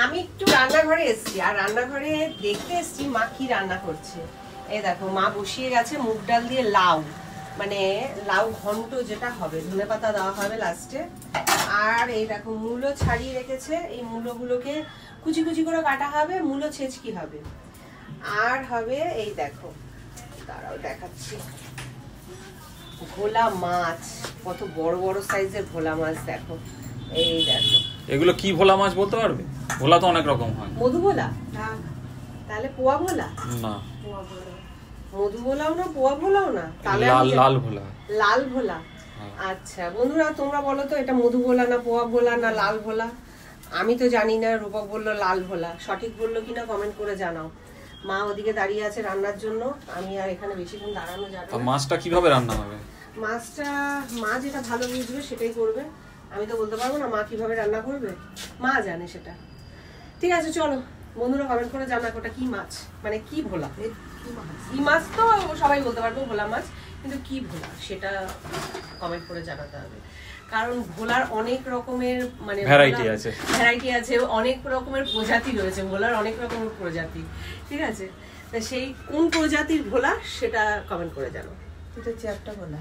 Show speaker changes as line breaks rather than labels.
আমি একটু রান্নাঘরে এসেছি, আর রান্নাঘরে দেখতে এসেছি মা কি রান্না করছে। এই দেখো মা বসিয়ে গেছে মুগ ডাল দিয়ে লাউ, মানে লাউ ঘন্ট যেটা হবে, ধনেপাতা দেওয়া হবে লাস্টে। আর এই দেখো মূলো ছাড়িয়ে রেখেছে, এই মূলোগুলোকে কুচি কুচি করে কাটা হবে, মূলো ছেঁচকি হবে। আর হবে এই দেখো, দাঁড়াও দেখাচ্ছি, ভোলা মাছ, কত বড় বড় সাইজের ভোলা মাছ দেখো। এই দেখো,
এগুলো কি ভোলা মাছ বলতে পারবে? ভোলা তো অনেক রকম হয়।
মধু ভোলা, তাহলে পোয়া ভোলা
না,
মধু ভোলাও না, পোয়া ভোলাও না, তাহলে
লাল ভোলা।
লাল ভোলা। আচ্ছা বন্ধুরা তোমরা বলো তো এটা মধু ভোলা না পোয়া ভোলা না লাল ভোলা? আমি তো জানি না, রূপক বললো লাল ভোলা, সঠিক বললো কিনা কমেন্ট করে জানাও। মা ওদিকে দাঁড়িয়ে আছে রান্নার জন্য, আমি আর এখানে বেশিক্ষণ দাঁড়ানো যাবে না।
মাছটা কিভাবে রান্না হবে?
মাছটা মা যেটা ভালো বুঝবে সেটাই করবে, আমি তো বলতে পারবো না মা কিভাবে রান্না করবে, মা জানে সেটা। ঠিক আছে চলো বন্ধুরা কমেন্ট করে জানাক ওটা কি মাছ, মানে কি ভোলা। কি মাছ তো সবাই বলতে পারবো ভোলা মাছ, কিন্তু কি ভোলা সেটা কমেন্ট করে জানাতে হবে। কারণ ভোলার অনেক রকমের মানে ভ্যারাইটি আছে, অনেক রকমের প্রজাতি রয়েছে ভোলার, অনেক রকমের প্রজাতি। ঠিক আছে, তা সেই কোন প্রজাতির ভোলা সেটা কমেন্ট করে জানাও। এটা হচ্ছে একটা ভোলা।